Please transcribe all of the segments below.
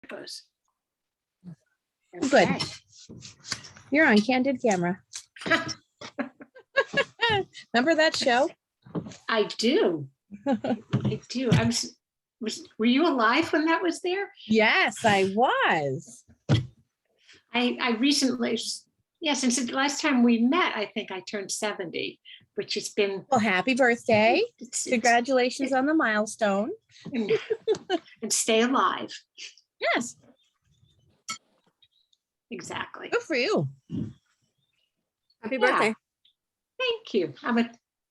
goes. Good. You're on Candid Camera. Remember that show? I do. I do. Were you alive when that was there? Yes, I was. I recently, since the last time we met, I think I turned 70, which has been. Well, happy birthday. It's- Congratulations on the milestone. and stay alive. Yes, Exactly. good for you. Happy Yeah. birthday. Thank you.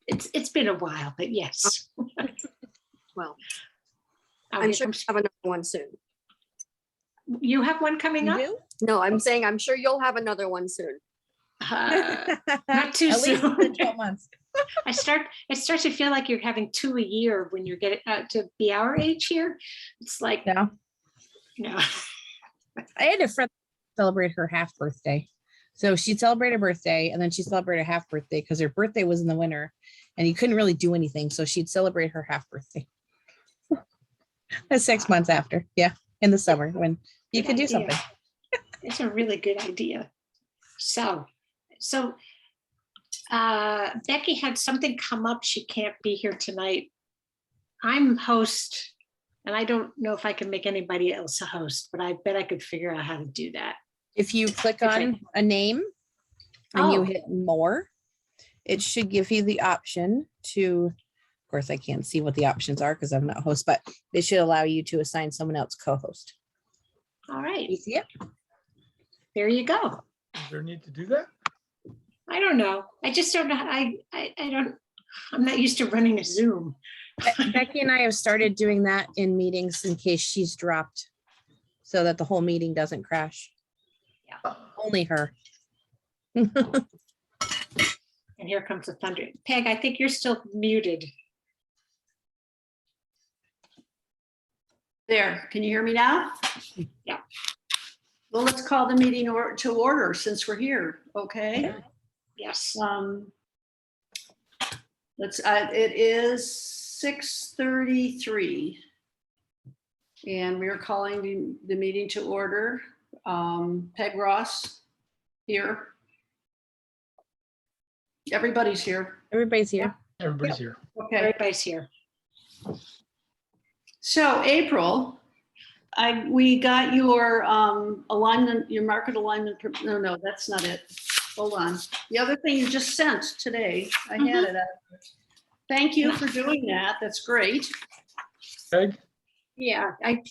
It's been a while, but yes. Well, Oh, I'm here sure comes- you'll have another one soon. you have one coming You up. do? No, I'm saying I'm sure you'll have another one soon. Not too At least soon. within 12 months. It starts to feel like you're having 2 a year when you're getting to be our age here. It's like, Yeah. I I had a friend celebrate her half birthday. So she'd celebrate her birthday and then she celebrated a half birthday because her birthday was in the winter and you couldn't really do anything. So she'd celebrate her half birthday. That's 6 months after. Yeah. In the summer when you Good could do idea. something. It's a really good idea. So Becky had something come up. She can't be here tonight. I'm host, and I don't know if I can make anybody else a host, but I bet I could figure out how to do that. If you click If I- on a name and you Oh. hit more, it should give you the option to, of course, I can't see what the options are because I'm not host, but it should allow you to assign someone else co-host. All right, You see it? there you go. Is there a need to do that? I don't know. I just don't know. I'm not used to running a Zoom. Becky and I have started doing that in meetings in case she's dropped so that the whole meeting doesn't crash. Only her. And here comes the thunder. Peg, I think you're still muted. There, can you hear me now? Yeah. Well, let's call the meeting to order since we're here, okay? Yes. It is 6:33. And we are calling the meeting to order. Peg Ross here. Everybody's here. Everybody's here. Everybody's here. Okay. Everybody's here. So April, we got your alignment, your market alignment. No, that's not it. Hold on. The other thing you just sent today, I had it. Thank you for doing that. That's great. Peg, Yeah, I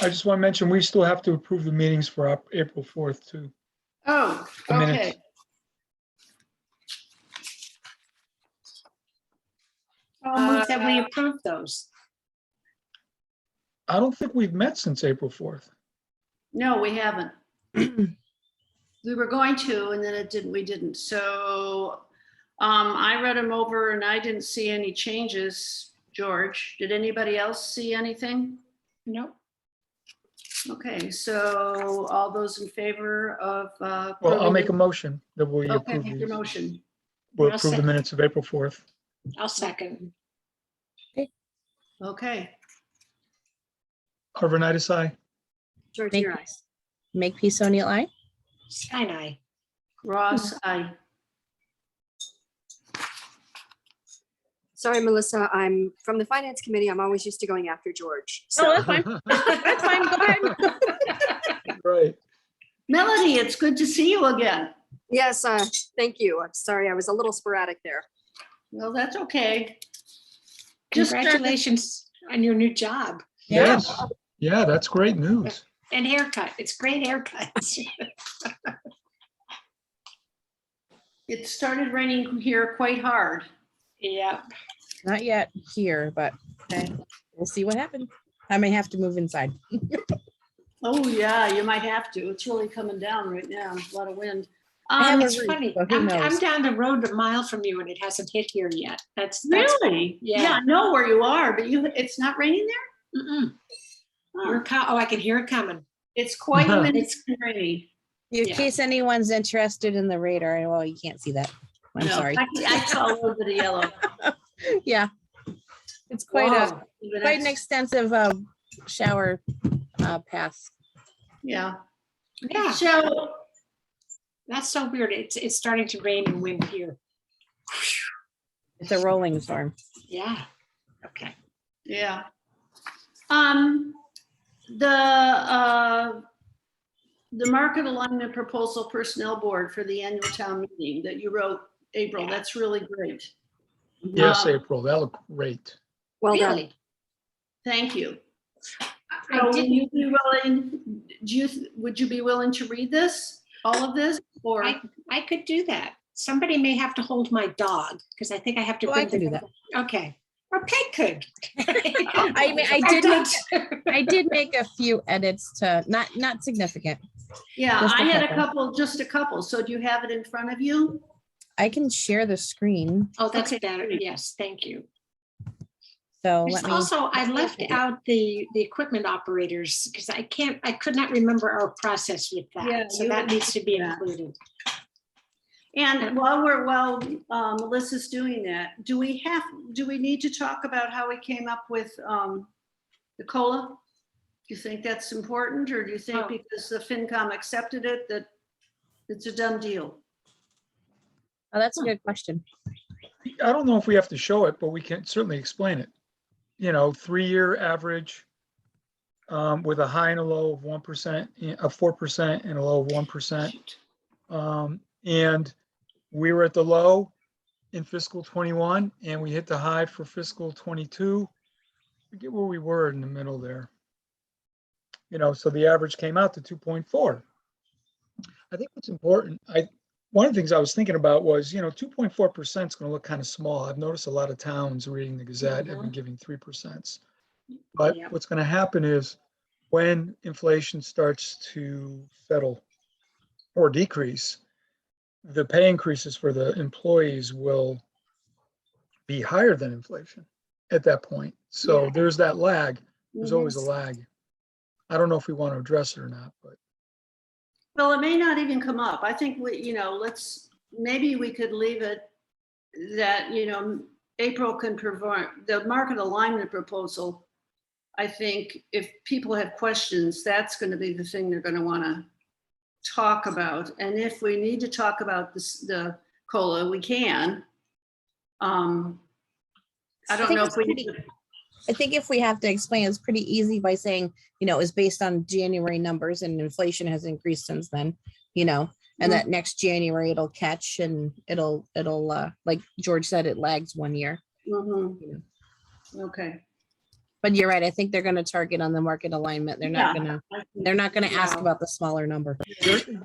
just want to mention, we still have to approve the meetings for April 4th too. Oh, The okay. minutes. I'll move that we approve those. I don't think we've met since April 4th. No, we haven't. We were going to, and then we didn't. So I read them over and I didn't see any changes. George, did anybody else see anything? No. Okay, so all those in favor of. Well, I'll make a motion that we Okay, approve make these. your motion. We'll I'll approve the second. minutes of April 4th. I'll second. Okay, Arvanitis, aye. George, Make- your eyes. Make peace, O'Neill, aye. Sinai. Ross, aye. Sorry, Melissa, I'm from the finance committee. I'm always used to going after George. Oh, So that's fine. That's fine. Go ahead. Right. Melody, it's good to see you again. yes, thank you. I'm sorry, I was a little sporadic there. Well, that's okay. Just started- Congratulations on your new job Yes. Yeah, that's great news. and haircut. It's great haircuts. It started raining here quite hard. Yeah. Not yet here, but okay, we'll see what happens. I may have to move inside. Oh, yeah, you might have to. It's really coming down right now. A lot of wind. I have a It's roof, funny. so who I'm knows? down the road a mile from you and it hasn't hit here yet. That's Really? Yeah. I know where you are, but it's not raining there? Mm-mm. Huh. I can hear it coming. It's quite a minute rainy. In Yeah. case anyone's interested in the radar, well, you can't see that. I'm No, sorry. I saw a little bit of yellow. Yeah. It's quite Wow. quite an extensive shower pass. Yeah. Yeah, So, that's so weird. It's starting to rain and wind here. It's a rolling storm. Yeah, okay. yeah. The market alignment proposal personnel board for the annual town meeting that you wrote, April, that's really great. Yes, Um, April, that looked great. Well done. Really? Thank you. I So would didn't, you be willing, would you be willing to read this, all of this, or? I could do that. Somebody may have to hold my dog, because I think I have to Oh, I bring can do the. that. Okay, or Peg could. I mean, I did make a few edits to, not significant. Yeah, Just a I had a couple. couple, just a couple. So do you have it in front of you? I can share the screen. Oh, that's Okay, better. great. Yes, thank you. So There's let me. also, I left out the equipment operators, because I could not remember our process with Yeah, that. So you that had needs to be that. included. And while Melissa's doing that, do we need to talk about how we came up with the COLA? Do you think that's important, or do you think Oh. because the FinCom accepted it, that it's a done deal? Oh, that's a good question. I don't know if we have to show it, but we can certainly explain it. 3-year average with a high and a low of 1%, of 4% and a low of 1%. And we were at the low in fiscal 21 and we hit the high for fiscal 22. Forget where we were in the middle there. So the average came out to 2.4. I think what's important, one of the things I was thinking about was, 2.4% is going to look kind of small. I've noticed a lot of towns reading the Gazette have been giving 3%. But Yep. what's going to happen is when inflation starts to settle or decrease, the pay increases for the employees will be higher than inflation at that point. So Yeah. there's that lag. There's always a Yes. lag. I don't know if we want to address it or not, but Well, it may not even come up. I think maybe we could leave it that, April can provide the market alignment proposal. I think if people have questions, that's going to be the thing they're going to want to talk about. And if we need to talk about the COLA, we can. I don't know if we need to. I think if we have to explain, it's pretty easy by saying, it's based on January numbers and inflation has increased since then, and that next January it'll catch and it'll like George said, it lags 1 year. Mhm. Okay. But you're right. I think they're going to target on the market alignment. They're not Yeah. going to ask Yeah. about the smaller number.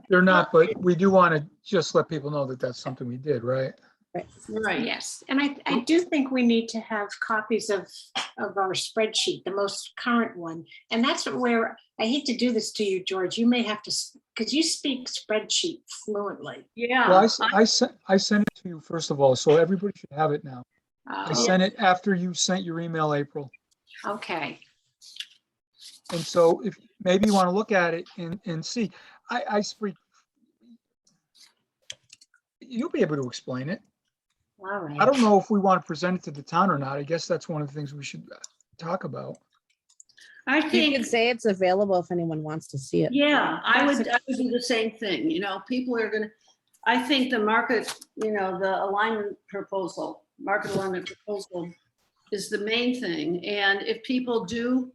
they're not, but we do want to just let people know that that's something we did, right? Right. Yes, and I do think we need to have copies of our spreadsheet, the most current one. And that's where, I hate to do this to you, George, you may have to, because you speak spreadsheet fluently. Yeah. Well, I sent it to you first of all, so everybody should have it now. I Oh, sent it after you sent your email, April. okay. And so if maybe you want to look at it and see, I speak, you'll be able to explain it. All right. I don't know if we want to present it to the town or not. I guess that's one of the things we should talk about. I You think, could say it's available if anyone wants to see it. yeah, I would That's do the same thing, people are gonna, I think the market, the market alignment proposal is the main thing. And if people do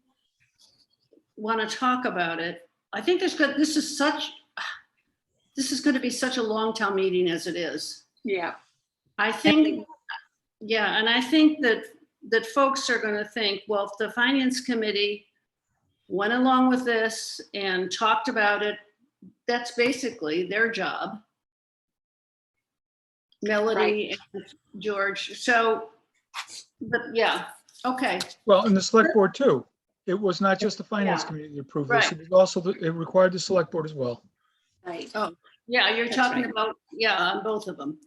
want to talk about it, I think this is going to be such a long town meeting as it is. Yeah. I think, yeah, and I think that folks are going to think, well, if the finance committee went along with this and talked about it, that's basically their job. Melody and George. So, but yeah, okay. Well, and the select board too. It was not just the finance Yeah. committee that approved this. Right. It was also, it required the select board as well. Right. Oh, yeah, you're That's talking right. about, yeah, on both of them.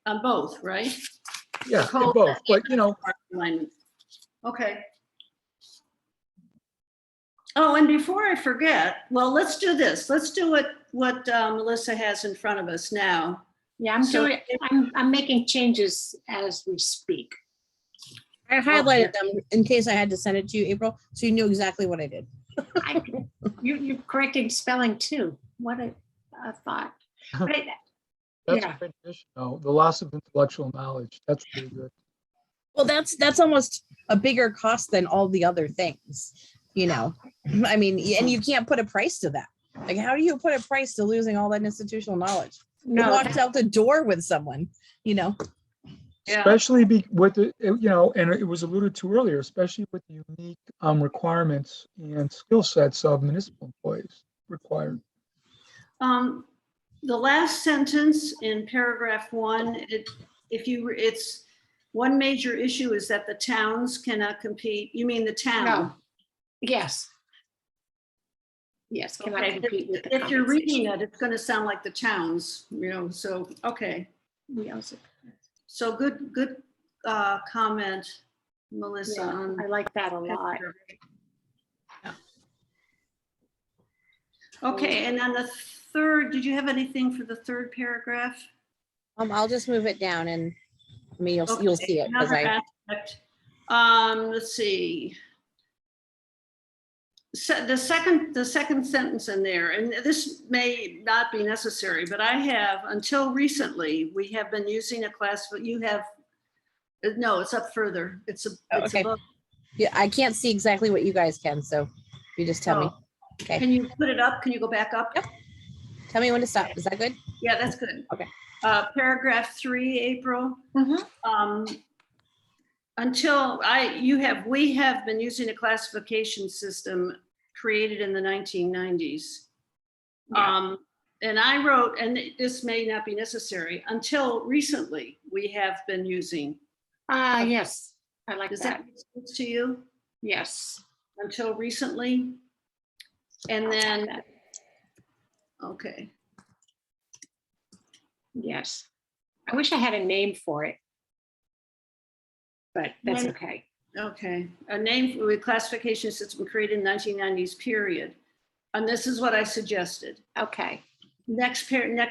On both, right? Yeah, The they COLA both, but alignment. Okay. Oh, and before I forget, well, let's do this. Let's do what Melissa has in front of us now. Yeah, I'm making changes as we speak. I highlighted them in case I had to send it to you, April, so you knew exactly what I did. You're correcting spelling too. What a thought. But That's Yeah. a great addition, though. The loss of intellectual knowledge. That's really good. Well, that's almost a bigger cost than all the other things, you know. I mean, and you can't put a price to that. Like, how do you put a price to losing all that institutional knowledge? You No, walked out the door with someone, you know. Yeah. Especially with the, and it was alluded to earlier, especially with the unique requirements and skill sets of municipal employees required. The last sentence in paragraph 1, it's one major issue is that the towns cannot compete. You mean the town? no. Yes. Yes, cannot Okay, compete with the if you're reading compensation. it, it's going to sound like the towns, so, okay. We also- So good comment, Melissa. Yeah, on- I like that a lot. Okay, and then the third, did you have anything for the third paragraph? I'll just move it down and I mean, you'll Okay, see it because another I aspect. Let's see. So the second sentence in there, and this may not be necessary, but I have, until recently, we have been using a class, but you have, no, it's up further. It's okay. above. Yeah, I can't see exactly what you guys can, so you just tell me. Oh, Okay. Can you put it up? Can you go back up? Yep. Tell me when to stop. Is that good? Yeah, that's good. Okay. Paragraph 3, April. Mhm. We have been using a classification system created in the 1990s. Yeah. And I wrote, and this may not be necessary, until recently, we have been using. Yes, I like Does that. that make sense to you? Yes. Until recently? And then, okay. Yes. I wish I had a name for it. But that's Name- okay. Okay, a name with classification system created in 1990s period. And this is what I suggested. Okay. Next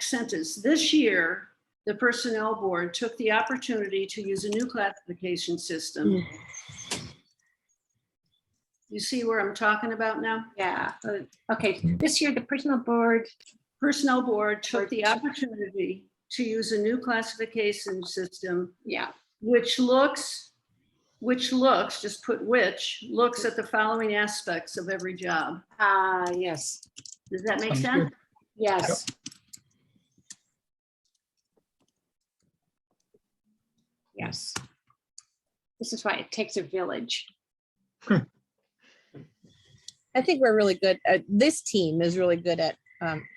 sentence. This year, the personnel board took the opportunity to use a new classification system. You see where I'm talking about now? Yeah. Okay. This year, the personnel board. Personnel board took the opportunity to use a new classification system, Yeah. which looks, just put which, looks at the following aspects of every job. Yes. Does that make Sounds sense? good. Yes. Yes. This is why it takes a village. I think we're really good. This team is really good at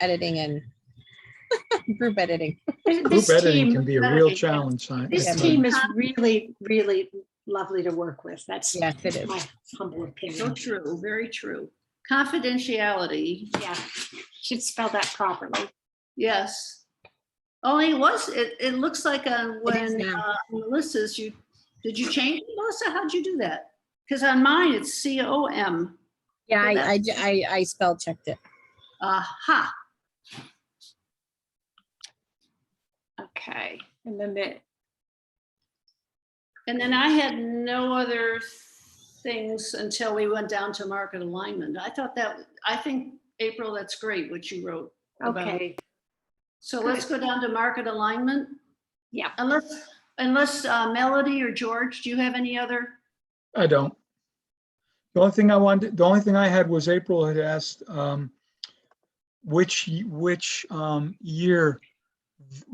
editing and group editing. Group This editing team, can be a real challenge. this Yeah. team is really, really lovely to work with. That's Yes, it is. my humble So opinion. true, very true. Confidentiality, Yeah. Should spell that properly. yes. Only it looks like when now. Melissa's, did you change it, Melissa? How'd you do that? Because on mine, it's COM. Yeah, Well, I spell checked it. Aha. Okay. And then And then I had no other things until we went down to market alignment. I think, April, that's great what you wrote about. okay. So let's go down to market alignment. Yeah. Unless Melody or George, do you have any other? I don't. The only thing I had was April had asked which year,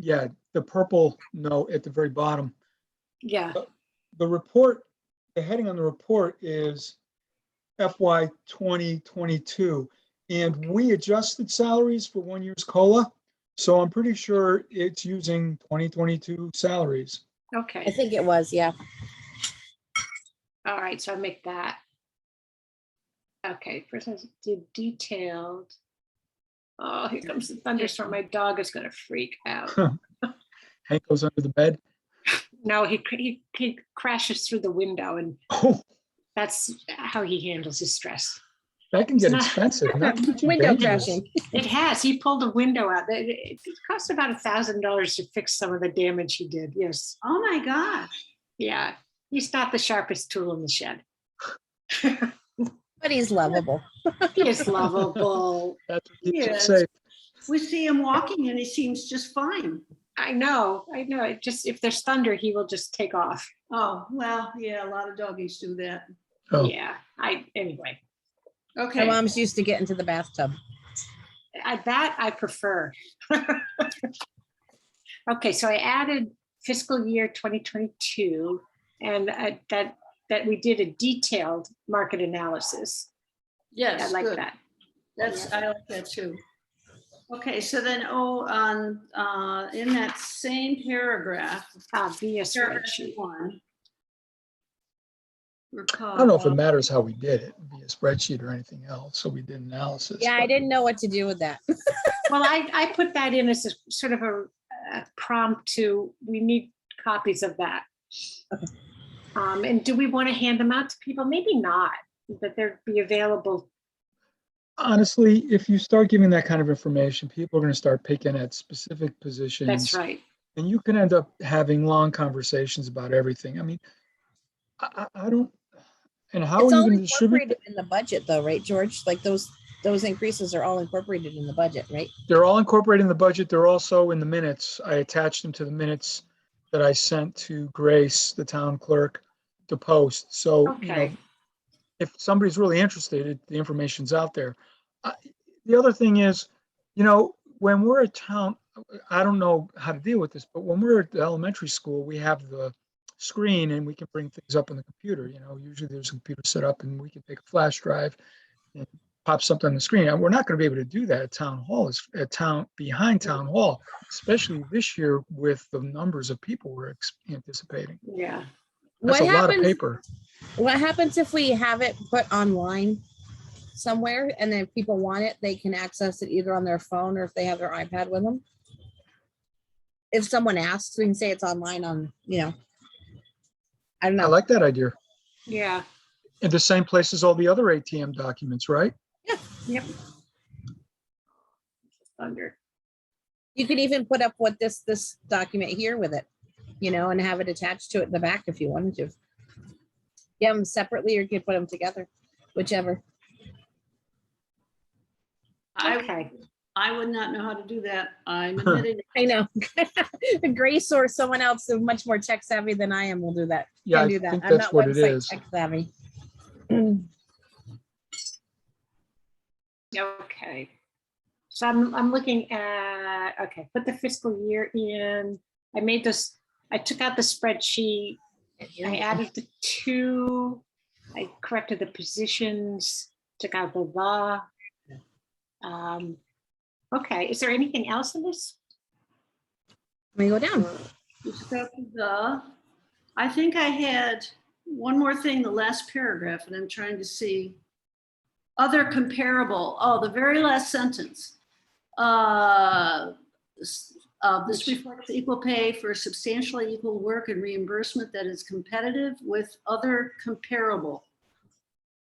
yeah, the purple note at the very bottom. Yeah. The report, the heading on the report is FY 2022, and we adjusted salaries for 1 year's COLA. So I'm pretty sure it's using 2022 salaries. I Okay. think it was, yeah. All right. So I make that. Okay. First, I did detailed. Oh, here comes the thunderstorm. My dog is going to freak out. Hank goes under the bed. No, he crashes through the window, and Oh, that's how he handles his stress. that can It's get not- expensive. That can get you Window dangerous. crashing. It has. He pulled a window out. It cost about $1,000 to fix some of the damage he did. Yes. Oh my gosh. Yeah. He's not the sharpest tool in the shed. But he's lovable. He is lovable. That's what keeps Yeah, it safe. We see him walking and he seems just fine. I know. It just, if there's thunder, he will just take off. Oh, well, yeah, a lot of doggies do that. Oh. Yeah, anyway, My Okay, mom's used to get into the bathtub. that I prefer. Okay, so I added fiscal year 2022 and that we did a detailed market analysis. I yes, like good. that. I like that too. Okay, so then, in that same paragraph, Via paragraph spreadsheet. 1. I don't know if it matters how we did it, via spreadsheet or anything else, so we did analysis. Yeah, I but- didn't know what to do with that. Well, I put that in as a sort of a prompt to, we need copies of that. And do we want to hand them out to people? Maybe not, but they'd be available. Honestly, if you start giving that kind of information, people are going to start picking at specific positions. That's right. And you can end up having long conversations about everything. I mean, I don't, and how It's are you all going to distribute? incorporated in the budget though, right, George? Like those increases are all incorporated in the budget, right? They're all incorporated in the budget. They're also in the minutes. I attached them to the minutes that I sent to Grace, the town clerk, to post. So, Okay. if somebody's really interested, the information's out there. The other thing is, when we're at town, I don't know how to deal with this, but when we're at the elementary school, we have the screen and we can bring things up on the computer. Usually there's a computer set up and we can take a flash drive and pop something on the screen. And we're not going to be able to do that at town hall, behind town hall, especially this year with the numbers of people we're anticipating. Yeah. That's What a lot of happens- paper. What happens if we have it put online somewhere and then if people want it, they can access it either on their phone or if they have their iPad with them? If someone asks, we can say it's online on, I don't I know. like that idea. Yeah. In the same place as all the other ATM documents, right? Yep. Thunder. You could even put up what this document here with it, and have it attached to it in the back if you wanted to. Yeah, them separately or you could put them together, whichever. Okay. I would not know how to do that. I'm admitting. I know. Grace or someone else who's much more tech savvy than I am will do that. Yeah, Can I do that. think I'm that's not what it website is. tech savvy. Okay. So I'm looking at, okay, put the fiscal year in. I took out the spreadsheet. I added the 2. I corrected the positions, took out the. Okay, is there anything else in this? Let me go down. I think I had one more thing, the last paragraph, and I'm trying to see. Other comparable, the very last sentence. This reflects equal pay for substantially equal work and reimbursement that is competitive with other comparable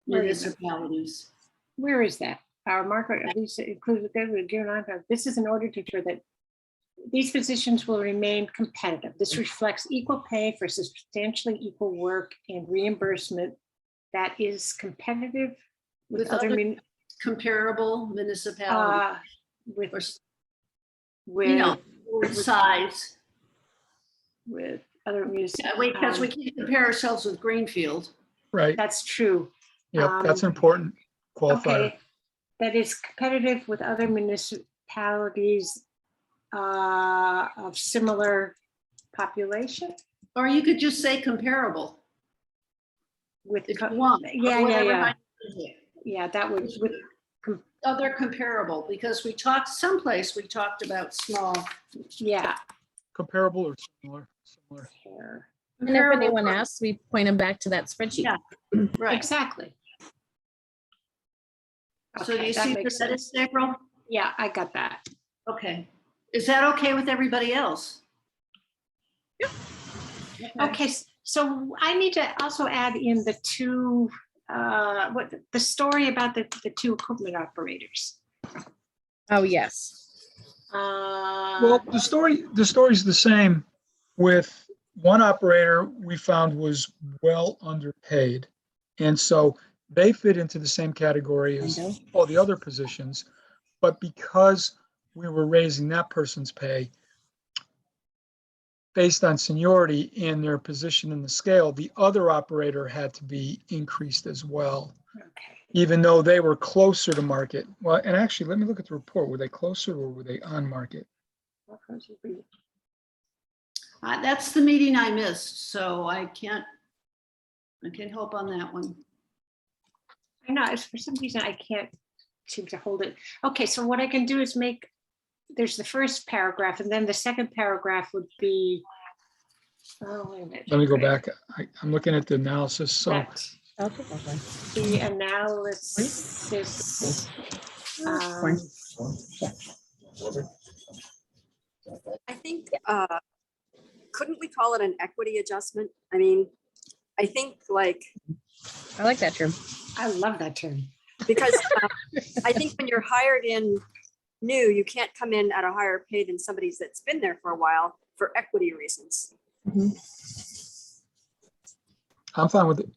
Where is it? municipalities. Where is that? Our market, at least included there. This is in order to ensure that these positions will remain competitive. This reflects equal pay for substantially equal work and reimbursement that is competitive with With other, other comparable municipalities. with, Or, with, with size. with other municipalities. Because we can't compare ourselves with Greenfield. Right. That's true. Yep, that's an important qualifier. Okay, that is competitive with other municipalities of similar population Or you could just say comparable. with. If you want. Yeah. Yeah, that would, with, Other comparable, because we talked about small. yeah. Comparable or similar? Compare. And if anyone asks, we point them back to that spreadsheet. Yeah. Right. Exactly. So do Okay, you that see makes that sense. is April? Yeah, I got that. Okay. Is that okay with everybody else? Okay, so I need to also add in the 2, the story about the 2 equipment operators. Oh, yes. Well, the story's the same with one operator we found was well underpaid. And so They fit into the same category as all the other positions, but because we were raising that person's pay based on seniority and their position in the scale, the other operator had to be increased as well, Okay. even though they were closer to market. Well, and actually, let me look at the report. Were they closer or were they on market? That's the meeting I missed, so I can't help on that one. I know, for some reason I can't seem to hold it. Okay, so what I can do is there's the first paragraph, and then the second paragraph would be, oh, wait a minute. Let me go back. I'm looking at the analysis. So That the analysis. um, I think, couldn't we call it an equity adjustment? I mean, I think like, I like that term. I love that term. because I think when you're hired in new, you can't come in at a higher pay than somebody that's been there for a while for equity reasons. I'm fine with it.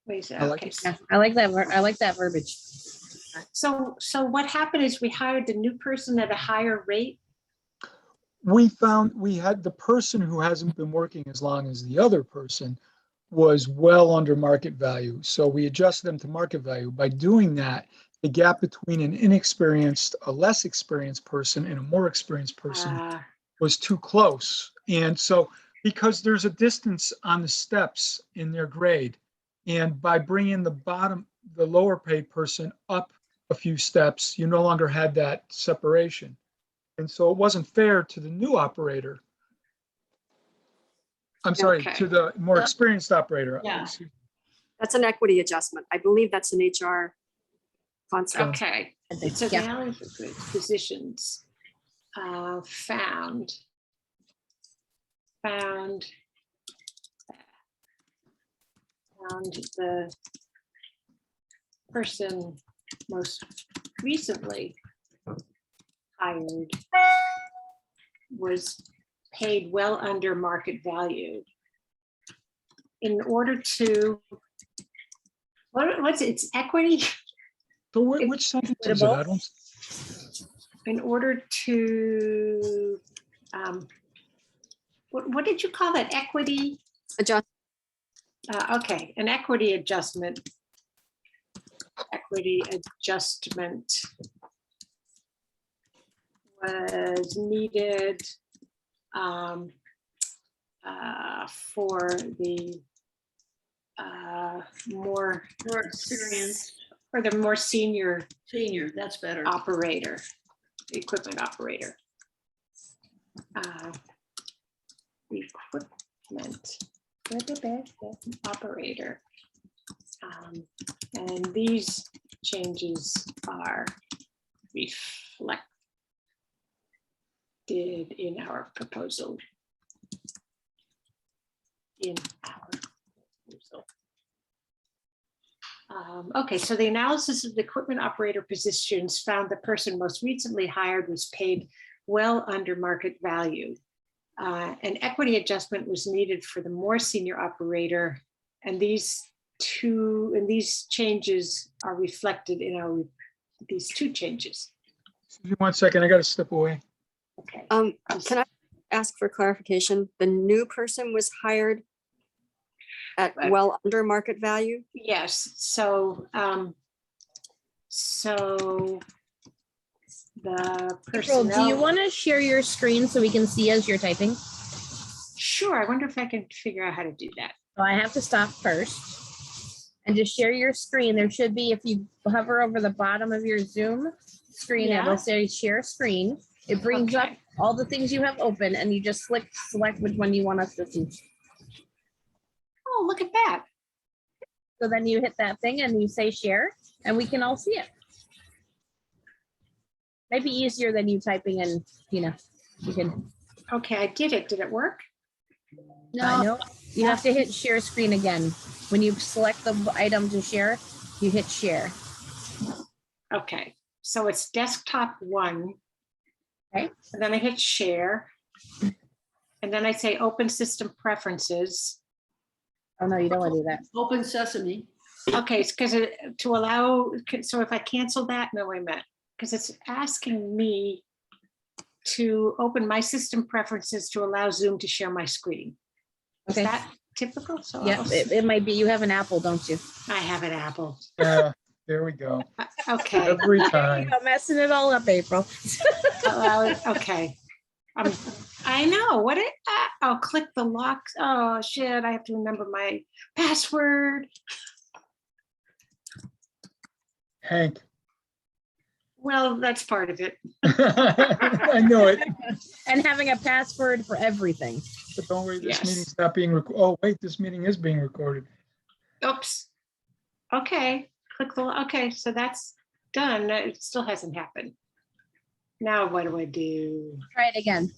Wait, I like okay. it. Yeah, I like that. I like that verbiage. So what happened is we hired the new person at a higher rate. We had the person who hasn't been working as long as the other person was well under market value. So we adjusted them to market value. By doing that, the gap between a less experienced person and a more experienced person was too close. And so because there's a distance on the steps in their grade, and by bringing the lower paid person up a few steps, you no longer had that separation. And so it wasn't fair to the new operator. I'm sorry, Okay. to the more experienced operator. Yeah. That's an equity adjustment. I believe that's an HR concept. Okay, so Yeah. now positions found the person most recently hired was paid well under market value. In order to, what's it's equity? So which sentence is it? I don't. In order to, what did you call that? Equity? Adjust. Okay, an equity adjustment. Equity adjustment was needed for the more Experience, for the more senior that's better. operator, equipment operator. Equipment operator. And these changes are reflected in our proposal. Okay, so the analysis of the equipment operator positions found the person most recently hired was paid well under market value. An equity adjustment was needed for the more senior operator, and these changes are reflected in these two changes. Give me 1 second. I got to step away. Okay. Can I ask for clarification? The new person was hired at well under market value? Yes. So the April, personnel. do you want to share your screen so we can see as you're typing? Sure. I wonder if I can figure out how to do that. So I have to stop first and just share your screen. There should be, if you hover over the bottom of your Zoom screen, Yeah. it'll say share screen. It brings up Okay. all the things you have open and you just select which one you want us to see. Oh, look at that. So then you hit that thing and you say share and we can all see it. Maybe easier than you typing and, you can. Okay, I did it. Did it work? No, you have to hit share screen again. When you select the item to share, you hit share. Okay, so it's desktop 1. Okay. And then I hit share. And then I say open system preferences. Oh, no, you don't want to do that. Open sesame. Okay, because to allow, so if I cancel that, no, wait a minute, because it's asking me to open my system preferences to allow Zoom to share my screen. Is Okay. that typical? So Yeah, it might be. You have an Apple, don't you? I have an Apple. There we go. Okay. Every time. You're messing it all up, April. Okay. I know what it, I'll click the lock. Oh, shit. I have to remember my password. Hank. Well, that's part of it. I know it. And having a password for everything. But don't worry, this Yes. meeting's not being oh, wait, this meeting is being recorded. Oops. Okay, click the, okay, so that's done. It still hasn't happened. Now what do I do? Try it again.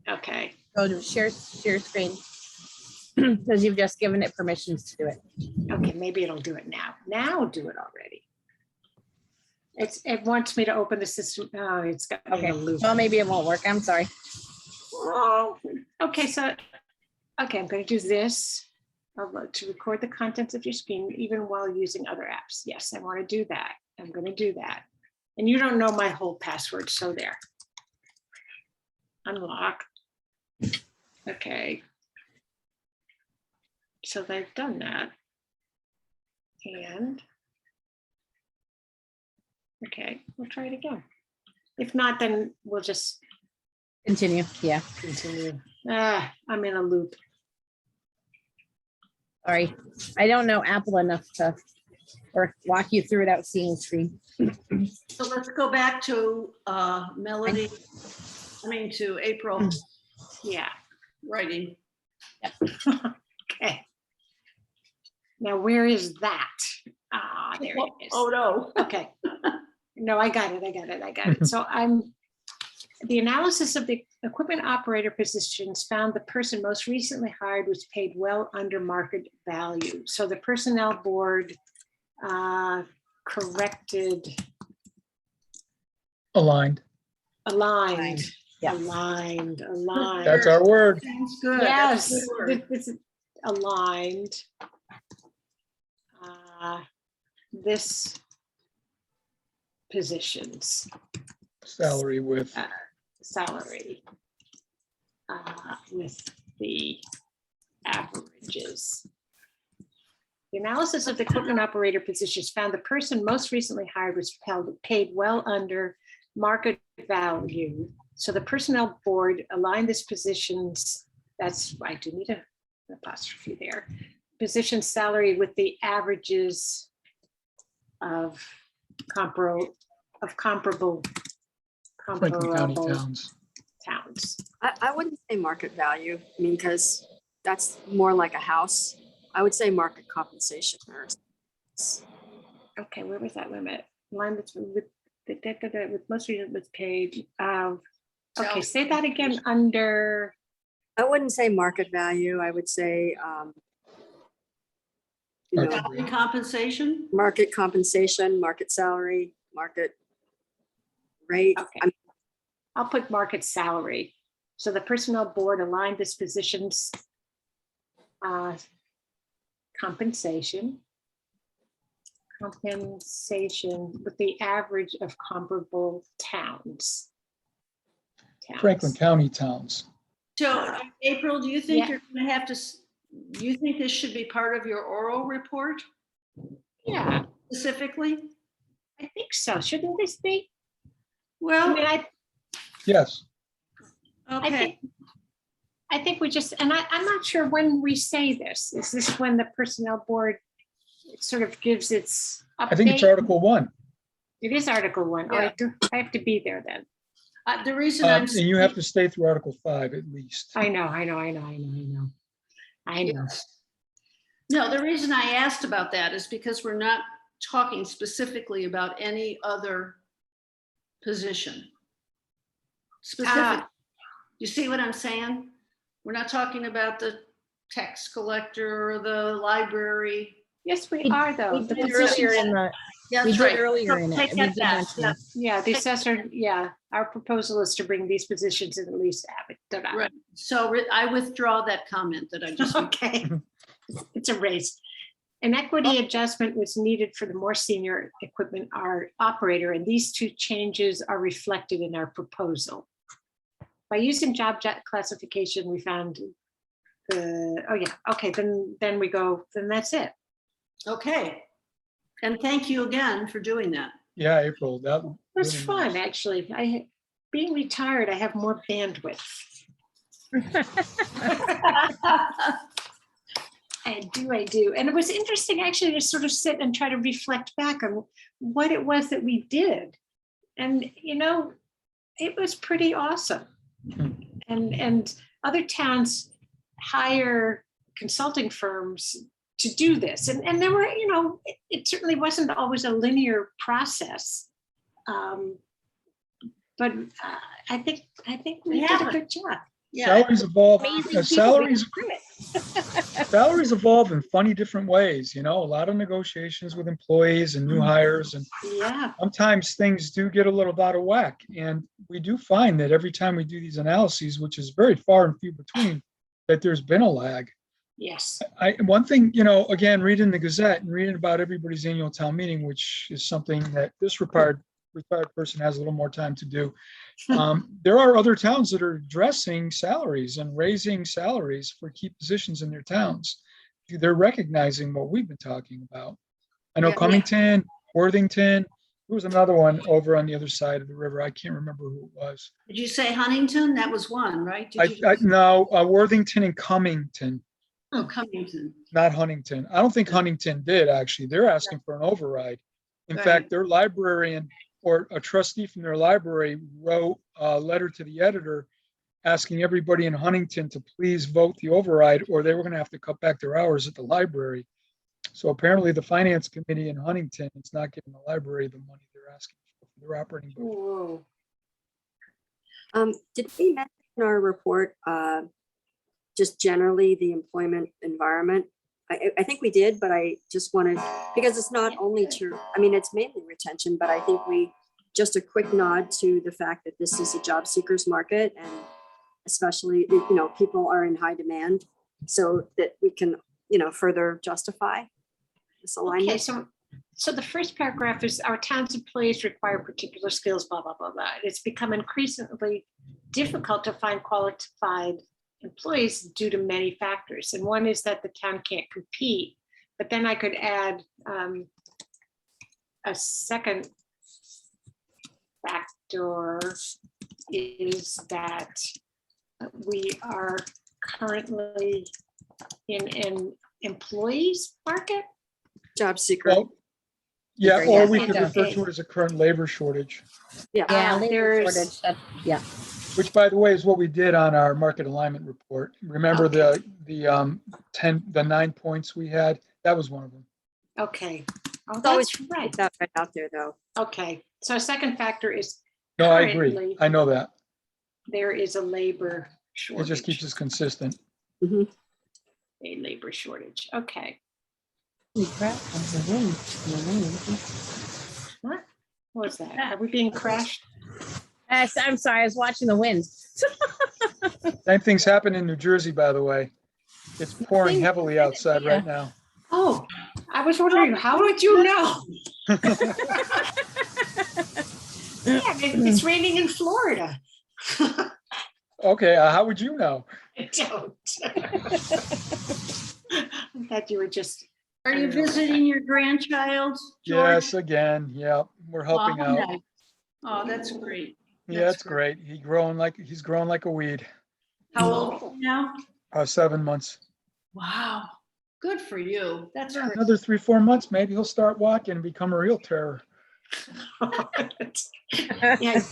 Okay, Go to share screen. Because you've just given it permissions to do it. okay, maybe it'll do it now. Now do it already. It wants me to open the system. Oh, it's got me in Okay. a loop. Well, maybe it won't work. I'm sorry. Oh, okay, so, okay, I'm gonna do this. To record the contents of your screen even while using other apps. Yes, I want to do that. I'm gonna do that. And you don't know my whole password, so there. Unlock. Okay. So they've done that. And okay, we'll try it again. If not, then we'll just Continue. Yeah. continue. I'm in a loop. Sorry. I don't know Apple enough to or walk you through without seeing the screen. So let's go back to Melody, to April Yeah, writing. okay. Now, where is that? Ah, there it is. Oh, no. Okay. No, I got it. So the analysis of the equipment operator positions found the person most recently hired was paid well under market value. So the personnel board corrected, Aligned. aligned, Yeah. aligned. That's our word. Sounds good. Yes, That's a good word. this is aligned. This positions Salary with, salary with the averages. The analysis of the equipment operator positions found the person most recently hired was paid well under market value. So the personnel board aligned this positions, that's, I do need an apostrophe there, position salary with the averages of comparable Franklin County towns. towns. I wouldn't say market value, because that's more like a house. I would say market compensation. Okay, where was that limit? Line with most recent was paid. Okay, say that again under. I wouldn't say market value. I would say, Salary compensation? market compensation, market salary, market rate. Okay. I'll put market salary. So the personnel board aligned this position's compensation with the average of comparable towns. Franklin County towns. So April, do you think Yeah. you're gonna have to, do you think this should be part of your oral report Yeah, specifically? I think so. Shouldn't this be? I Well, mean, Yes, okay, I think we just, and I'm not sure when we say this. Is this when the personnel board sort of gives its update? I think it's Article 1. It is Article 1. Oh, I have to be there then. the reason I'm. And you have to stay through Article 5 at least. I know. No, the reason I asked about that is because we're not talking specifically about any other position. Specific. You see what I'm saying? We're not talking about the tax collector or the library. Yes, we are though. We The did earlier positions- in the, That's we did right. earlier in Take it. We that did back. mention Yeah. it. Yeah, the assessor, yeah, our proposal is to bring these positions in at least average. Right. So I withdraw that comment that I just. Okay, it's a race. An equity adjustment was needed for the more senior equipment operator, and these two changes are reflected in our proposal. By using job classification, we found oh yeah, okay, then that's it. Okay. And thank you again for doing that. Yeah, April, that It was really fun, nice. actually. Being retired, I have more bandwidth. I do. And it was interesting actually to sort of sit and try to reflect back on what it was that we did. And, it was pretty awesome. And other towns hire consulting firms to do this. And there were, it certainly wasn't always a linear process. But I think we did a good job. Yeah. Salaries evolve, Amazing people salaries, through it. salaries evolve in funny different ways, a lot of negotiations with employees and new hires, and Yeah. sometimes things do get a little out of whack. And we do find that every time we do these analyses, which is very far and few between, that there's been a lag. Yes. One thing, again, reading the Gazette and reading about everybody's annual town meeting, which is something that this retired person has a little more time to do. There are other towns that are addressing salaries and raising salaries for key positions in their towns. They're recognizing what we've been talking about. I know Yeah. Cummington, Worthington, there was another one over on the other side of the river. I can't remember who it was. Did you say Huntington? That was one, right? Did you? No, Worthington and Cummington, Oh, Cummington. not Huntington. I don't think Huntington did, actually. They're asking for an override. In Right. fact, their librarian or a trustee from their library wrote a letter to the editor asking everybody in Huntington to please vote the override, or they were going to have to cut back their hours at the library. So apparently the finance committee in Huntington is not giving the library the money they're asking for their operating budget. Whoa. Did we mention in our report, just generally the employment environment? I think we did, but I just wanted, because it's not only true, it's mainly retention, but I think just a quick nod to the fact that this is a job seekers market, and especially, people are in high demand, so that we can, further justify this Okay, alignment. so the first paragraph is our town's employees require particular skills, blah, blah, blah, blah. It's become increasingly difficult to find qualified employees due to many factors. And one is that the town can't compete, but then I could add a second factor is that we are currently in an employees market. Job seeker. Well, yeah, Very or good. we could Yeah. refer to it as a current labor shortage, Yeah, labor There's- shortage, yeah. which, by the way, is what we did on our market alignment report. Remember the 9 points we had? That was one of them. Okay. Oh, It's always that's right. Put that right out there, though. Okay, so a second factor is No, I agree. currently I know that. there is a labor It shortage. just keeps us consistent. Mhm. A labor shortage. Okay. What was that? Are we being crashed? I'm sorry, I was watching the wind. Same thing's happened in New Jersey, by the way. It's pouring heavily outside right now. Oh, I was wondering, how would you know? Yeah, it's raining in Florida. Okay, how would you know? I don't. I thought you were just. Are you visiting your grandchild, George? Yes, again, yeah, we're helping Oh, out. nice. Oh, that's great. Yeah, That's it's great. He's growing like a weed. How old is he now? 7 months. Wow. Good for you. That's great. Another 3-4 months, maybe he'll start walking and become a real terror. Yeah,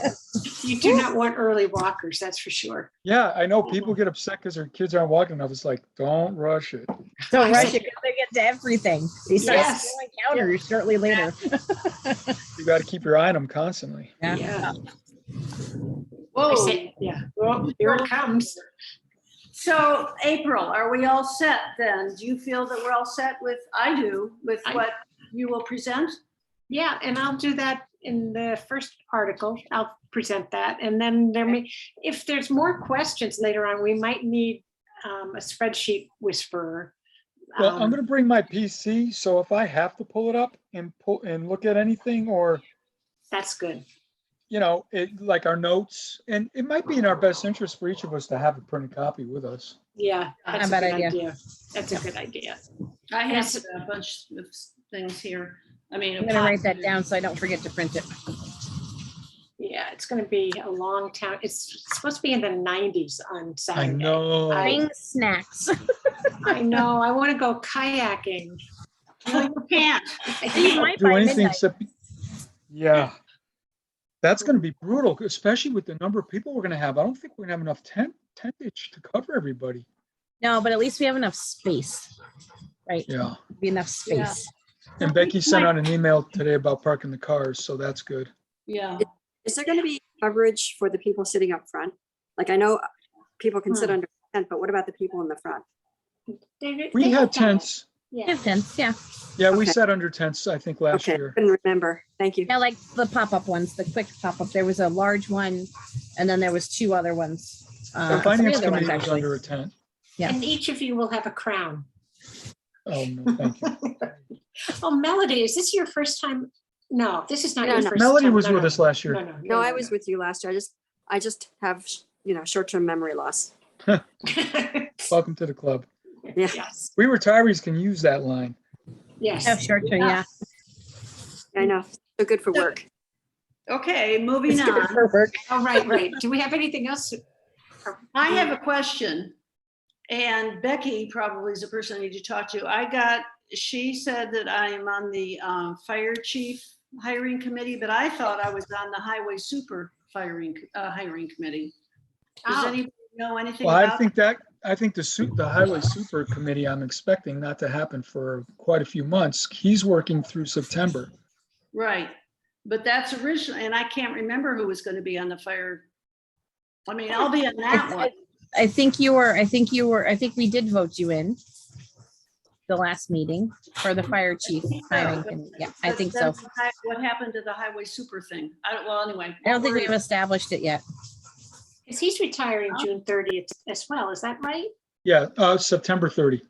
you do not want early walkers, that's for sure. Yeah, I know people get upset because their kids aren't walking enough. It's like, don't rush it. Don't rush it, they get to everything. They start Yes. stealing counters shortly later. You got to keep your eye on them constantly. Yeah. I Whoa. say, yeah, well, here it comes. So April, are we all set then? Do you feel that we're all set with, I do, with what you will present? Yeah, and I'll do that in the first article. I'll present that. And then if there's more questions later on, we might need a spreadsheet whisperer Well, I'm gonna bring my PC, so if I have to pull it up and look at anything, or, That's good. like our notes, and it might be in our best interest for each of us to have a printed copy with us. Yeah, that's a bad good idea. idea. That's a good idea. I have Yes. a bunch of things here. I mean. I'm gonna write that down so I don't forget to print it. Yeah, it's gonna be a long time. It's supposed to be in the 90s on I Saturday. know. Bring snacks. I know. I want to go kayaking. No, you can't. You might Do by anything midnight. except, yeah. That's gonna be brutal, especially with the number of people we're gonna have. I don't think we're gonna have enough tentage to cover everybody. No, but at least we have enough space, right? Yeah. Be enough space. And Becky sent out an email today about parking the cars, so that's good. Yeah. Is there going to be coverage for the people sitting up front? Like, I know people can sit under tent, but what about the people in the front? We had tents. Yeah. Have tents, yeah. Yeah, we Okay. sat under tents, I think, last Okay, year. couldn't remember. Thank you. Yeah, like the pop-up ones, the quick pop-up. There was a large one, and then there was two other ones. The Three finance other ones, committee was actually. under a tent. Yeah. And each of you will have a crown. Oh, no, thank you. Oh, Melody, is this your first time? No, this is not No, your no. first. Melody time. was No, with no, us last year. No, I was with you last year. I just have, short-term memory loss. Welcome to the club. Yeah. Yes, We retirees can use that line. Oh, yes. sure, yeah. I know. So good for work. Okay, moving It's good on. for work. Oh, right. Do we have anything else? I have a question, and Becky probably is the person I need to talk to. She said that I am on the fire chief hiring committee, but I thought I was on the highway super hiring committee. Does Oh. anybody know anything Well, about? I think the highway super committee, I'm expecting not to happen for quite a few months. He's working through September. Right, but that's originally, and I can't remember who was going to be on the fire. I mean, I'll be on that one. I think we did vote you in the last meeting for the fire chief hiring. committee. Yeah, I think so. What happened to the highway super thing? Well, anyway. I don't think we've established it yet. Because he's retiring June 30th as well. Is that right? Yeah, September 30.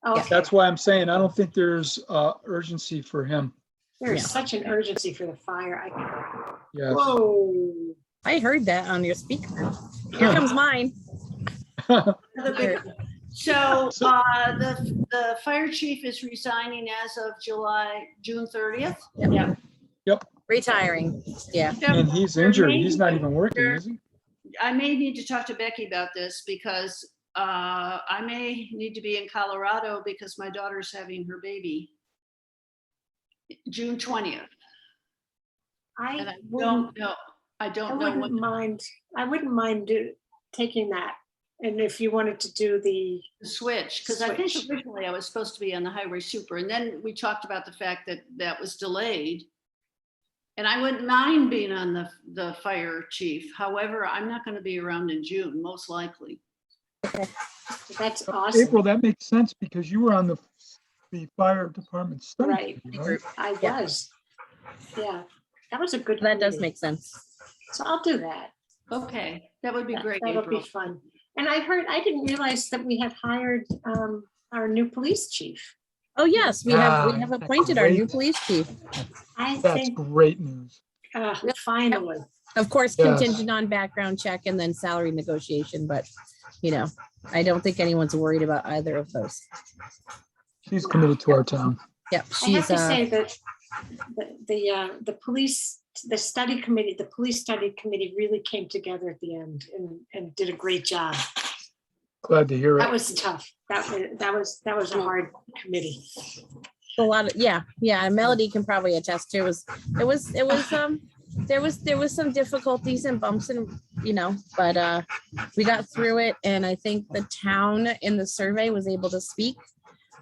Oh, Yeah. okay. That's why I'm saying I don't think there's urgency for him. There is Yeah. such an urgency for the fire. Yes. Whoa. I heard that on your speaker. Here comes mine. Another big- So the fire chief is resigning as of June 30th. Yep. Retiring. Yeah. And he's injured. He's not even working, is he? I may need to talk to Becky about this because I may need to be in Colorado because my daughter's having her baby June 20th. And I don't know. I don't know what I wouldn't mind taking that. And if you wanted to do the, the switch, because I think Switch. originally I was supposed to be on the highway super, and then we talked about the fact that that was delayed. And I wouldn't mind being on the fire chief. However, I'm not going to be around in June, most likely. that's awesome. April, that makes sense because you were on the fire department study. Right. committee, right? I Yeah. was. Yeah, that was a good. That does committee. make sense. So I'll do that. Okay, that would be great, That'll April. be fun. And I didn't realize that we had hired our new police chief. Oh, yes, we have That's appointed our new great. police chief. I That's think, great news. finally. Of course, Yes. contingent on background check and then salary negotiation, but I don't think anyone's worried about either of those. She's committed to our town. Yep, I have she's to say that the police study committee really came together at the end and did a great job. Glad to hear That it. was tough. That was a hard committee. a lot of, yeah. Melody can probably attest to there was some difficulties and bumps and, but we got through it. And I think the town in the survey was able to speak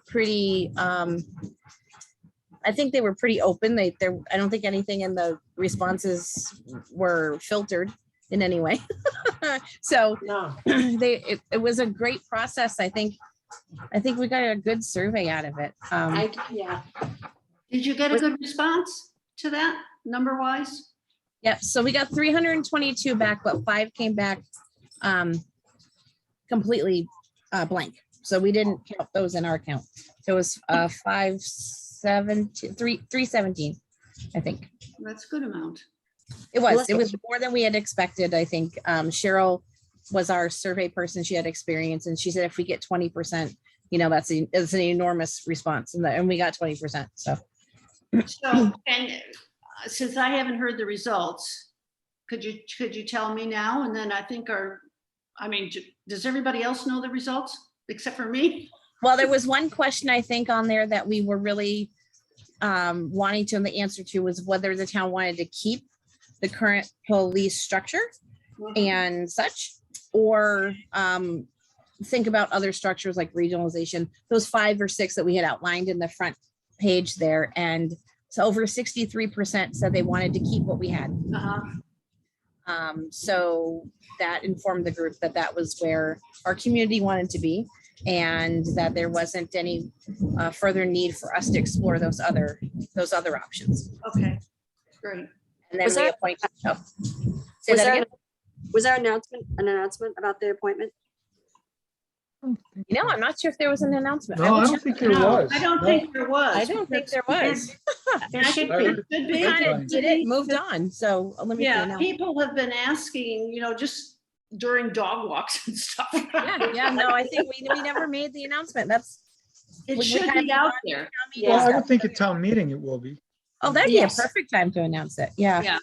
pretty, I think they were pretty open. I don't think anything in the responses were filtered in any way. So No, it was a great process. I think we got a good survey out of it. yeah. Did you get a good response to that, number wise? Yep. So we got 322 back, but 5 came back completely blank. So we didn't count those in our count. So it was 317, I think. That's a good amount. It Well, was more than we had expected. I think Cheryl was our survey person. She had experience and she said, if we get 20%, that's an enormous response. And we got 20%. So So, and since I haven't heard the results, could you tell me now? And then I think does everybody else know the results except for me? well, there was one question I think on there that we were really wanting to, and the answer to was whether the town wanted to keep the current police structure and such, or think about other structures like regionalization, those 5 or 6 that we had outlined in the front page there. And so over 63% said they wanted to keep what we had. So that informed the group that was where our community wanted to be, and that there wasn't any further need for us to explore those other options. Okay, great. And then Was we that- appointed. Oh. Say Was that there, again? was there an announcement about the appointment? I'm not sure if there was an announcement. No, will I don't check. think there No, was. I don't No. think there was. I don't think there was. There should I be. heard- Could We be. kind Fine. of did it, moved on. So let me see Yeah, now. people have been asking, just during dog walks and stuff. Yeah, no, I think we never made the announcement. That's It we should had be to out run there. town meeting Well, I stuff. would think at town meeting it will be. Oh, that'd Yes. be a perfect time to announce it. Yeah. Yeah.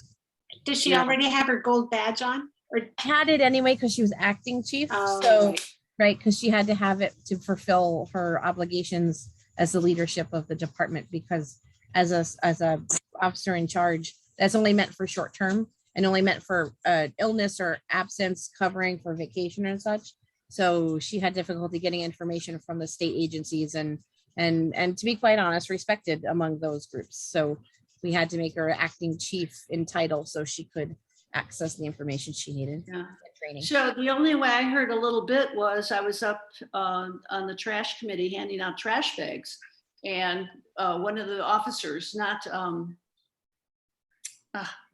Does she Yeah. already have her gold badge on? Or, Had it anyway because she was acting chief. oh, So right, because she had to have it to fulfill her obligations as the leadership of the department, because as a officer in charge, that's only meant for short term and only meant for illness or absence covering for vacation and such. So she had difficulty getting information from the state agencies and to be quite honest, respected among those groups. So we had to make her acting chief in title so she could access the information she needed. Yeah. Training. So the only way I heard a little bit was I was up on the trash committee handing out trash bags, and one of the officers, not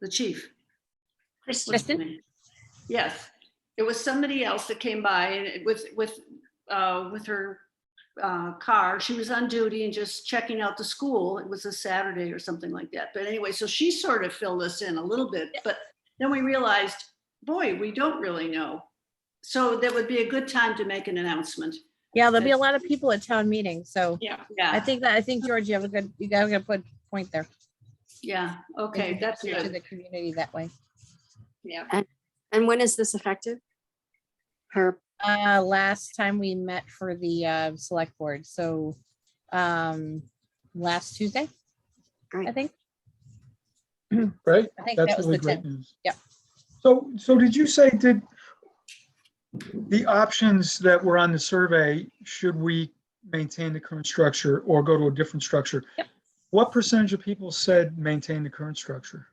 the chief. Kristen? Yes, it was somebody else that came by and with her car. She was on duty and just checking out the school. It was a Saturday or something like that. But anyway, so she sort of filled us in a little bit, but then we realized, boy, we don't really know. So that would be a good time to make an announcement. Yeah, there'll be a lot of people at town meeting. So yeah. Yeah. I think George, you got a good point there. Yeah. Okay. That's Introduce it to good. the community that way. Yeah. And when is this effective? Her, Last time we met for the select board. So last Tuesday, Great. I think. Right? I think That's that was really the great 10th. news. Yep. So did you say, did the options that were on the survey, should we maintain the current structure or go to a different structure? Yep. What percentage of people said maintain the current structure?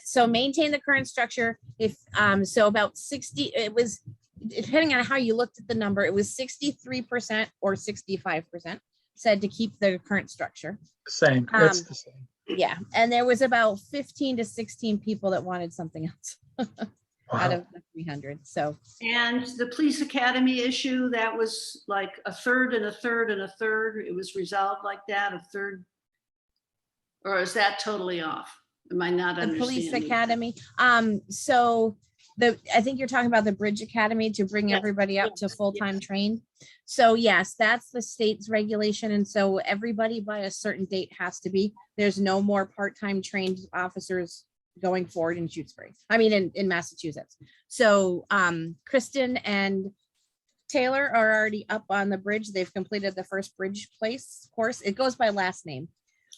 So maintain the current structure. If so about 60, it was depending on how you looked at the number, it was 63% or 65% said to keep the current structure. Same, that's Um, the same. Yeah, and there was about 15 to 16 people that wanted something else out Wow. of the 300. So And the police academy issue, that was like a third and a third and a third. It was resolved like that, a third. Or is that totally off? Am I not the understanding? police academy. So I think you're talking about the Bridge Academy to bring Yes, everybody up to yes, full-time trained. So yes, that's the state's regulation. And so everybody by a certain date has to be, there's no more part-time trained officers going forward in Shutesbury. I mean, in Massachusetts. So Kristen and Taylor are already up on the bridge. They've completed the first bridge place course. It goes by last name.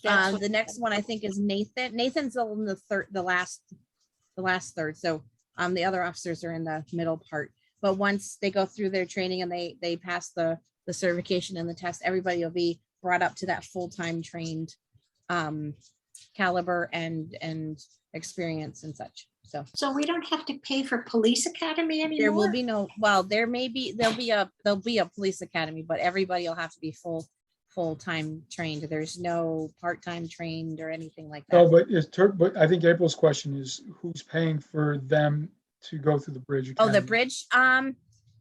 That's what- The next one I think is Nathan. Nathan's in the last third. So the other officers are in the middle part. But once they go through their training and they pass the certification and the test, everybody will be brought up to that full-time trained caliber and experience and such. So So we don't have to pay for police academy anymore? there will be no, well, there'll be a police academy, but everybody will have to be full-time trained. There's no part-time trained or anything like No, that. but I think April's question is who's paying for them to go through the bridge? Oh, the academy? bridge,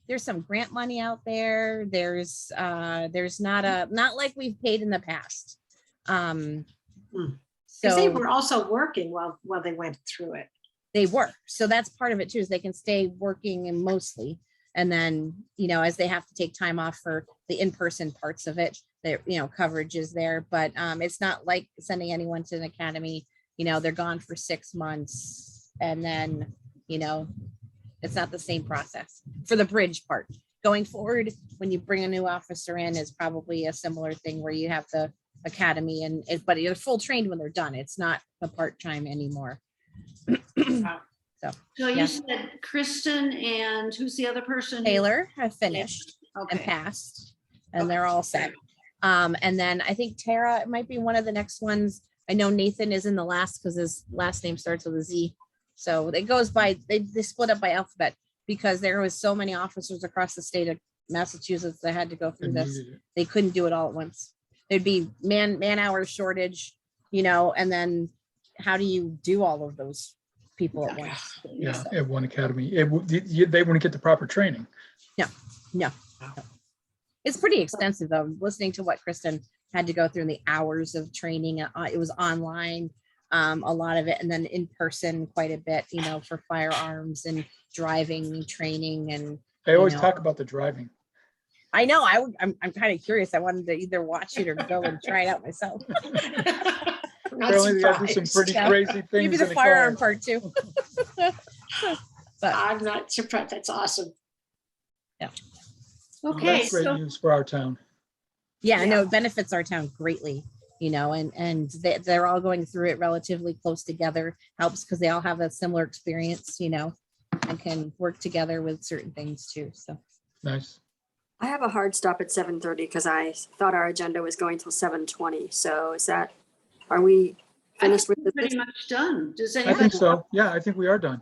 there's some grant money out there. There's not like we've paid in the past. Because they So were also working while they went through it. they work. So that's part of it too, is they can stay working and mostly. And then, as they have to take time off for the in-person parts of it, their, coverage is there, but it's not like sending anyone to an academy, they're gone for 6 months and then, it's not the same process for the bridge part. Going forward, when you bring a new officer in is probably a similar thing where you have the academy but you're full trained when they're done. It's not a part-time anymore. So Yeah. you said Kristen and who's the other person? Taylor have finished and Okay, passed, and they're all set. And then I think Tara might be one of the next ones. I know Nathan is in the last because his last name starts with a Z. So it goes by, they split up by alphabet because there was so many officers across the state of Massachusetts that had to go through And this. needed it. They couldn't do it all at once. There'd be man hour shortage, and then how do you do all of those people at once? Yeah, So, at one academy. They wouldn't get the proper training. no. It's pretty extensive though, listening to what Kristen had to go through in the hours of training. It was online, a lot of it, and then in person quite a bit, for firearms and driving training. And I always know. talk about the driving. I know I'm kind of curious. I wanted to either watch it or go and try it out myself. Not Apparently they gotta do some surprised. pretty Yeah. crazy things Maybe the in a firearm car. part too. But I'm not surprised. That's awesome. Well, okay, that's great so news for our town. yeah, I Yeah. know it benefits our town greatly, and they're all going through it relatively close together. Helps because they all have a similar experience, and can work together with certain things too. So Nice. I have a hard stop at 7:30 because I thought our agenda was going till 7:20. So are we I finished think with we're this? pretty much done. Does I anybody? think so. Yeah, I think we are done.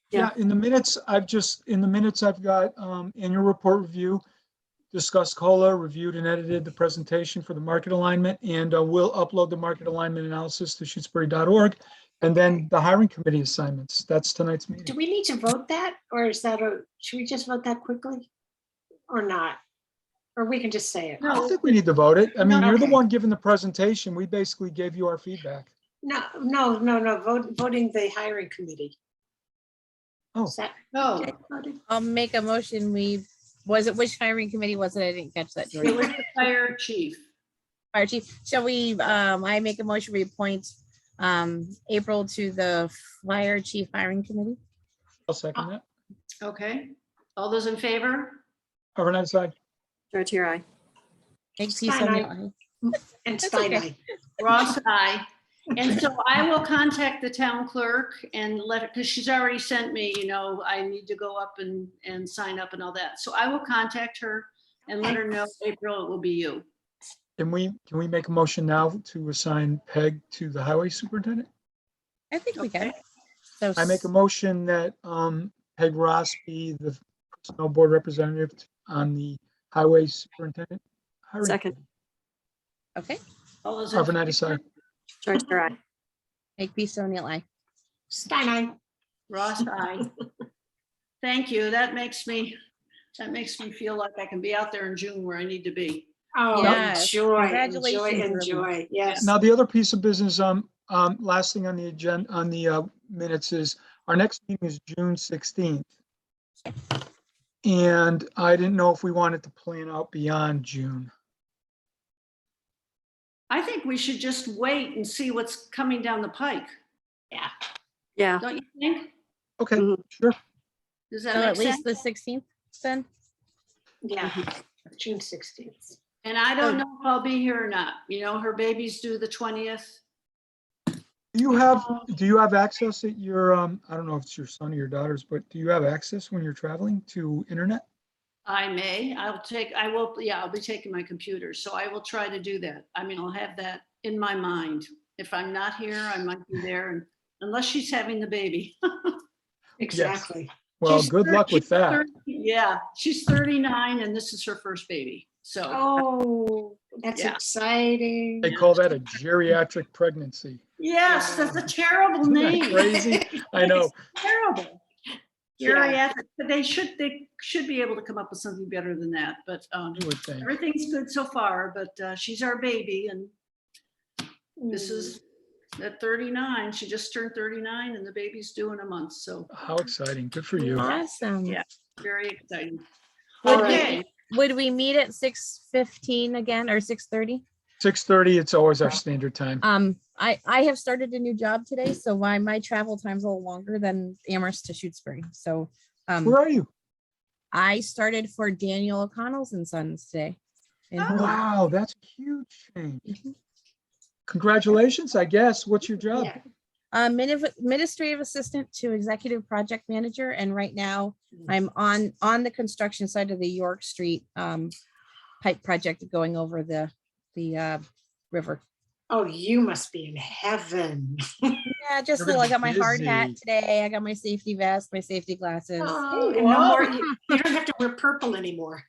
Yeah. Yeah, in the minutes, I've got annual report review, discussed COLA, reviewed and edited the presentation for the market alignment, and we'll upload the market alignment analysis to shutesbury.org. And then the hiring committee assignments. That's tonight's Do meeting. we need to vote that, or is that should we just vote that quickly? Or not? Or we can just say it? I don't think we need to vote it. I mean, No, you're the okay. one giving the presentation. We basically gave you our feedback. No, voting the hiring committee. Oh. Is that Oh, voted? I'll make a motion. Which hiring committee was it? I didn't catch that. it George. was the fire chief. Fire chief. Shall we? I make a motion. We appoint April to the fire chief hiring committee. I'll second that. Okay, all those in favor? Overnight side. George, here I. Make peace Stein, on aye. the line. And That's Stein, okay. aye. Ross, aye. And so I will contact the town clerk and let her, because she's already sent me, I need to go up and sign up and all that. So I will contact her and let her know, April, it will be you. Can we make a motion now to assign Peg to the highway superintendent? I think we can. Okay. So I make a motion that Peg Ross be the personnel board representative on the highway superintendent. hiring Second. committee. okay. All those in Overnight favor? aside. George, here I. Make peace on the line. Stein, aye. Ross, aye. Thank you. That makes me feel like I can be out there in June where I need to be. Oh, Yes, enjoy, congratulations, enjoy. Yes. Now, the other piece of business, last thing on the agenda, on the minutes is, our next meeting is June 16th. And I didn't know if we wanted to plan out beyond June. I think we should just wait and see what's coming down the pike. Yeah. Don't you think? Okay, Mhm. sure. Does So that make at least sense? the 16th then? Yeah, June 16th. And I don't know if I'll be here or not. Her baby's due the 20th. Do you have access at your, I don't know if it's your son or your daughter's, but do you have access when you're traveling to internet? I may, I'll be taking my computer. So I will try to do that. I mean, I'll have that in my mind. If I'm not here, I might be there, and unless she's having the baby. Exactly. Well, She's good luck with she's that. 30 Yeah, she's 39 and this is her first baby. So Oh, that's Yeah. exciting. They call that a geriatric pregnancy. yes, that's a terrible Isn't that name. crazy? I know. It's terrible. geriatric, but they should be able to come up with something better than that, but You would think. everything's good so far, but she's our baby, and this is at 39, she just turned 39 and the baby's due in a month, so How exciting. Good for you. Awesome. Yeah. very exciting. All Okay, right. Would we meet at 6:15 again or 6:30? 6:30, it's always our standard time. I have started a new job today, so my travel time's a little longer than Amherst to Shutesbury. So Where are you? I started for Daniel O'Connell's and Sons today. in Oh. Hawaii. Wow, that's a huge change. Mhm. Congratulations, I guess. What's your job? Yeah. Administrative assistant to executive project manager, and right now I'm on the construction side of the York Street pipe project going over the river. Oh, you must be in heaven. Yeah, just You're little. I gonna got my be hard hat busy. today. I got my safety vest, my safety glasses. Oh, and no more, you don't have to wear purple anymore.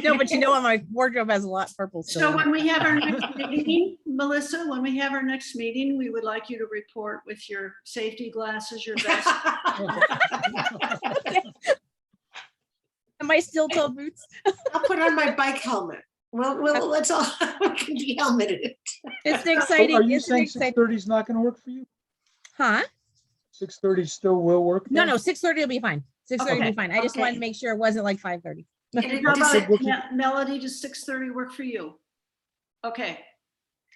No, but you know what? My wardrobe has a lot of purple. so still in it. when we have our next meeting, Melissa, when we have our next meeting, we would like you to report with your safety glasses, your vest. And my steel toe boots. I'll put on my bike helmet. Well, let's all we can be helmeted. It's So exciting. Are you It's an saying exciting. 6:30 is not gonna work for you? Huh? 6:30 still will work? No, then? no, 6:30 will be fine. 6:30 will Okay, be fine. I just wanted okay. to make sure it wasn't like 5:30. How Okay, about we'll keep- Melody, does 6:30 work for you? Okay.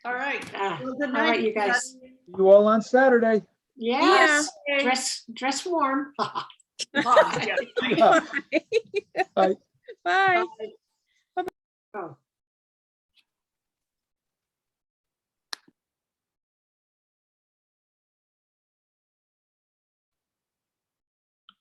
All right. Ah, Well, good all right, night, you guys. You all on Saturday. Yes, everybody. dress warm. Bye. Yeah. Bye. Bye. Bye.